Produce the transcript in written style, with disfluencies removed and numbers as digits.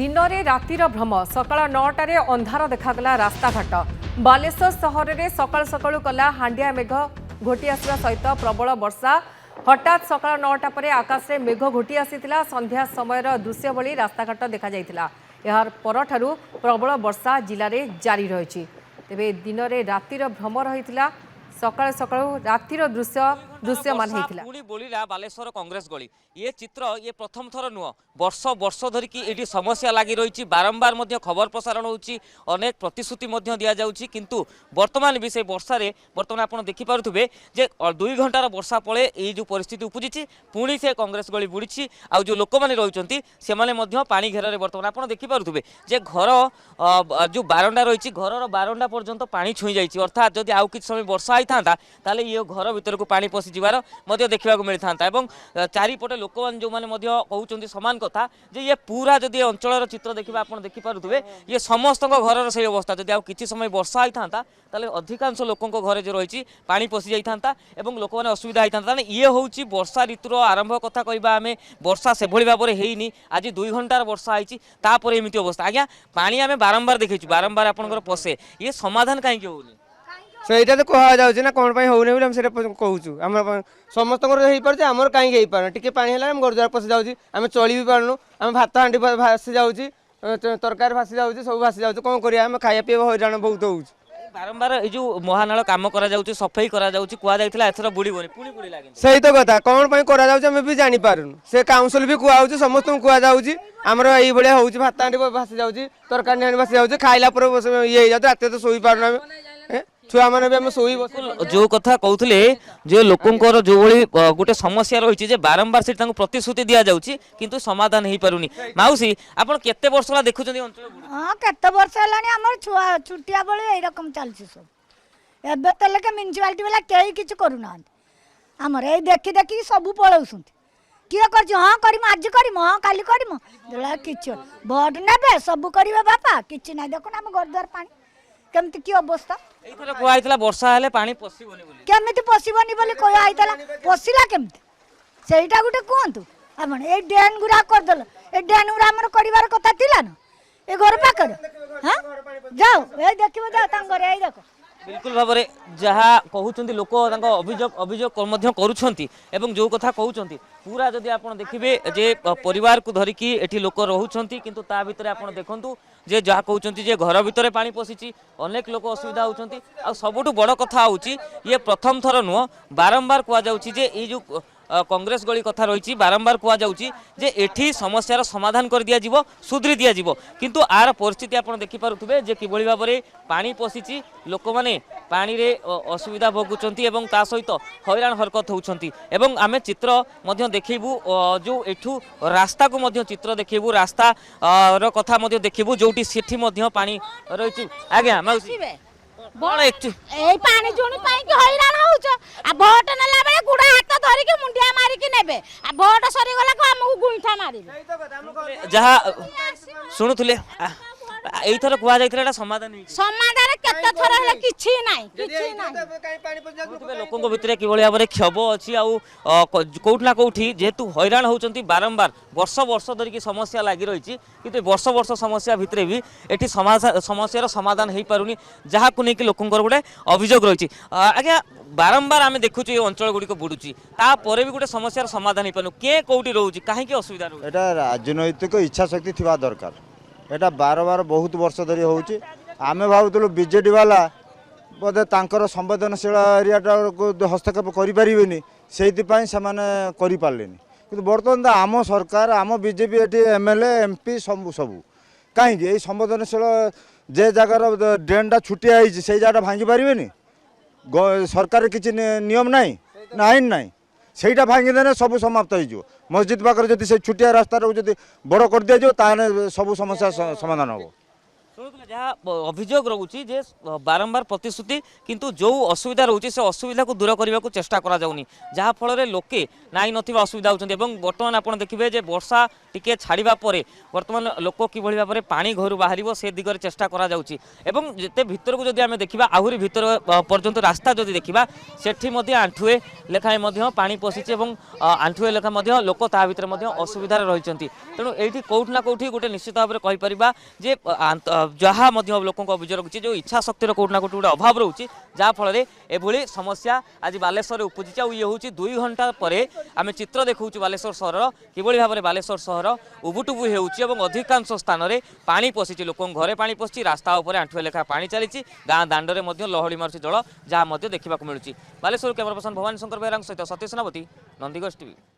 दिनरे रातिर भ्रम सकाळ 9टारे अंधार देखागला रास्ताघाट बालेश्वर सहर में सकाळ सकाळू कला हांडिया मेघ घोटी आसवा सहित प्रबल वर्षा हठात सकाळ 9टा पर आकाश में मेघ घोटी आसीथिला संध्या समयर दृश्य भली रास्ताघाट देखा जाइथिला यार परठारु प्रबल वर्षा जिले में जारी रही तेबे दिनरे रातिर भ्रम रही सकाळ सकाळू रातिर दृश्यमान होइथिला पुणी बोलिला बालेश्वर कांग्रेस गली ये चित्र ये प्रथम थर नुह वर्ष वर्ष धरिकी ये समस्या लगी रही बारंबार खबर प्रसारण होची अनेक प्रतिश्रुति दि जाउची किंतु वर्तमान भी से वर्षार बर्तमान आप देखिपे जे 2 घंटार वर्षा पड़े ये जो परिस्थिति उपजी पुणी से कांग्रेस गली बुड़ी आउ जो लोक मैंने रही से पानी घेर बर्तमान आप देखिपे जे घर जो बारंडा रही घर बारंडा पर्यंत पानी छुई जाइए अर्थात जदि आउ कि समय वर्षा होता ताले ये घर भीतर को पानी पशि जीवार देखा मिलता और चारिपटे लोक मैंने जो मैंने कहते समान कथा जे ये पूरा जदि अंचल चित्र देखा आप देखिपे ये समस्त घर से अवस्था जदि आउ कि समय वर्षा होता ताले अधिकांश लोकों घर जो रही पानी पशि जाता और लोक मैंने असुविधा होता ये हूँ वर्षा ऋतुर आरंभ कथा कहवा आम वर्षा से भाव में होनी आज 2 घंटार वर्षा होती एमती अवस्था आज्ञा पानी आम बारंबार देखी बारंबार आपंकर पशे ये समाधान कहीं होनी ସେଇଟା ତ କୁହାଯାଉଛି ନା କ'ଣ ପାଇଁ ହେଉନି ବୋଲି ଆମେ ସେଇଟା କହୁଛୁ ଆମର ସମସ୍ତଙ୍କର ହେଇପାରୁଛି ଆମର କାହିଁକି ହେଇପାରୁନି ଟିକେ ପାଣି ହେଲା ଆମେ ଘର ଦ୍ୱାର ପଶି ଯାଉଛି ଆମେ ଚଳି ବି ପାରୁନୁ ଆମେ ଭାତ ହାଣ୍ଡି ଭାସି ଯାଉଛି ତରକାରୀ ଭାସି ଯାଉଛି ସବୁ ଭାସି ଯାଉଛି କ'ଣ କରିବା ଆମେ ଖାଇବା ପିଇବା ହଇରାଣ ବହୁତ ହେଉଛି बारंबार ये महानाल कम कर सफाई करा एथर बुड़बनी पुणी बुड़ला सही तो कथा कौन पर करें भी जानीपारूँ से काउंसिल भी कहूँ समस्त कहुच्छी आमर ये हूँ भात हांडी भासी जाऊँगी तरकारी हांडी भासी जाऊँगी खाइला ये रात तो शोई पारूँ छुआ मैंने भी आम शोई जो कथा कहते जो लोकंर जो भाई गोटे समस्या रही बारंबार से प्रतिश्रुति दि जाऊँगी किंतु समाधान हो पारुनी माउसी आप केते वर्ष देखुं अंचल हाँ केते वर्ष है छुआ छुटिया बेले यही रकम चलती सब एवं तो लेके म्यूनिसिपालिटी वाला कहीं किसी करूना आमर ये देखी देखी सब पलाउं किए कर हाँ करम आज करम हाँ काली करम कि भोट ने सब करेंगे बापा कि ना देखो आम घर द्वार पानी केमती की अवस्था वर्षा हेले पानी केमिति पशिबनी बोली कहला पशिला केमती सेटा गोटे कहतु आपण ए ड्रेन गुरा करदेल ए ड्रेन गुरा हमर करिवार कथा थिला न ए घर पाकर हां जाओ ए देखिबो जाओ तांग घर ए देखो बिल्कुल भाव में जहाँ कहते लोक अभियोग करुँच जो कथा कहते पूरा जदि आप देखिए जे परिवार को धरिकी एठी लोक रोचंती किंतु ता भितर आप देखंतु जे जहाँ कहते जे घर भितर पानी पशिची अनेक लोक असुविधा होउछंती आ सबुठु बड़ कथा होउची ये प्रथम थर नुह बारंबार कह जाउची जे ये जो कांग्रेस गली कथा रही बारंबार कह जाउची जे एठी समस्यार समाधान कर दिया जीवो सुधरी दिया जीवो किंतु आर परिस्थिति आप देखिपे जे किभली भाव में पानी पशिची लोक मैंने पानी रे असुविधा भोगुंट एवं ता सहित हैरान हरकत होउछंती एवं आमे चित्र मध्य देखिबू जो एठू रास्ता को मध्य चित्र देखिबू रास्ता रो कथा मध्य देखिबू जोटी सेठी मध्य पानी रही आज्ञा मौसी पानी जुणी हैरान होच आ भोट नेला बेले गुड़ा हाथ धरिक मुंडिया मारिक नेबे आ भोट सरी गला को हमहु गुइठा मारिबे जहा सुनुथुले एथर कह जाइथिला समाधान समाधान केते थर हेले किछि नाही लोकों भितर किभली भाव में क्षोभ अच्छी आउट ना कौटी जेहेतु हैरान होती बारंबार वर्ष वर्ष धरिकी समस्या लगी रही कि वर्ष वर्ष समस्या भितर भी ये समस्यार समाधान हो पारुनी जहाँ को लेकिन लोकों गोटे अभियोग रही आज्ञा बारंबार आम देखुँ ये अंचल गुड़िक बुड़ुची तापर भी गोटे समस्यार समाधान हो पार किए कौटी रोचे कहीं असुविधा रोचे राजनैतिक इच्छा शक्ति थी दरकार यहाँ बार बार बहुत वर्ष धरी होची आमे भावुलु बीजेडी वाला बोधे तांकर संवेदनशील एरियाटा को हस्तक्षेप करें से करें कि बर्तमान आम सरकार आम बीजेपी ये एमएलए एमपी सब सब कहीं संवेदनशील जे जगार ड्रेनटा छुटिया से जगह भांगी पारे सरकार किसी नियम नाई ना आईन नाई सेटा भांगीदे सब समाप्त हो मस्जिद पाखे जब से छुटिया रास्ता जब बड़ कर दि जाए सब समस्या समाधान हम ଶୁଣୁଥିଲେ ଯାହା ଅଭିଯୋଗ ରହୁଛି ଯେ ବାରମ୍ବାର ପ୍ରତିଶ୍ରୁତି କିନ୍ତୁ ଯେଉଁ ଅସୁବିଧା ରହୁଛି ସେ ଅସୁବିଧାକୁ ଦୂର କରିବାକୁ ଚେଷ୍ଟା କରାଯାଉନି ଯାହାଫଳରେ ଲୋକେ ନାଇଁ ନଥିବା ଅସୁବିଧା ହେଉଛନ୍ତି ଏବଂ ବର୍ତ୍ତମାନ ଆପଣ ଦେଖିବେ ଯେ ବର୍ଷା ଟିକେ ଛାଡ଼ିବା ପରେ ବର୍ତ୍ତମାନ ଲୋକ କିଭଳି ଭାବରେ ପାଣି ଘରୁ ବାହାରିବ ସେ ଦିଗରେ ଚେଷ୍ଟା କରାଯାଉଛି ଏବଂ ଯେତେ ଭିତରକୁ ଯଦି ଆମେ ଦେଖିବା ଆହୁରି ଭିତର ପର୍ଯ୍ୟନ୍ତ ରାସ୍ତା ଯଦି ଦେଖିବା ସେଠି ମଧ୍ୟ ଆଣ୍ଠୁଏ ଲେଖାଏଁ ମଧ୍ୟ ପାଣି ପଶିଛି ଏବଂ ଆଣ୍ଠୁଏ ଲେଖା ମଧ୍ୟ ଲୋକ ତା ଭିତରେ ମଧ୍ୟ ଅସୁବିଧାରେ ରହିଛନ୍ତି ତେଣୁ ଏଇଠି କୋଉଠି ନା କୋଉଠି ଗୋଟେ ନିଶ୍ଚିତ ଭାବରେ କହିପାରିବା ଯେ ଯାହା ମଧ୍ୟ ଲୋକଙ୍କ ଅଭିଯୋଗ ରହୁଛି ଯେଉଁ ଇଚ୍ଛା ଶକ୍ତିର କୋଉଠି ନା କୋଉଠି ଗୋଟେ ଅଭାବ ରହୁଛି ଯାହାଫଳରେ ଏଭଳି ସମସ୍ୟା ଆଜି ବାଲେଶ୍ୱରରେ ଉପୁଜିଛି ଆଉ ଇଏ ହେଉଛି 2 ଘଣ୍ଟା ପରେ ଆମେ ଚିତ୍ର ଦେଖାଉଛୁ ବାଲେଶ୍ୱର ସହରର କିଭଳି ଭାବରେ ବାଲେଶ୍ୱର ସହର ଉବୁଟୁବୁ ହେଉଛି ଏବଂ ଅଧିକାଂଶ ସ୍ଥାନରେ ପାଣି ପଶିଛି ଲୋକଙ୍କ ଘରେ ପାଣି ପଶିଛି ରାସ୍ତା ଉପରେ ଆଣ୍ଠୁଏ ଲେଖା ପାଣି ଚାଲିଛି ଗାଁ ଦାଣ୍ଡରେ ମଧ୍ୟ ଲହଡ଼ି ମାରୁଛି ଜଳ ଯାହା ମଧ୍ୟ ଦେଖିବାକୁ ମିଳୁଛି ବାଲେଶ୍ୱର କ୍ୟାମେରା ପର୍ସନ ଭବାନୀ ଶଙ୍କର ବେହେରାଙ୍କ ସହିତ ସତୀଶ ସେନାପତି ନନ୍ଦିଗୋଷ ଟିଭି।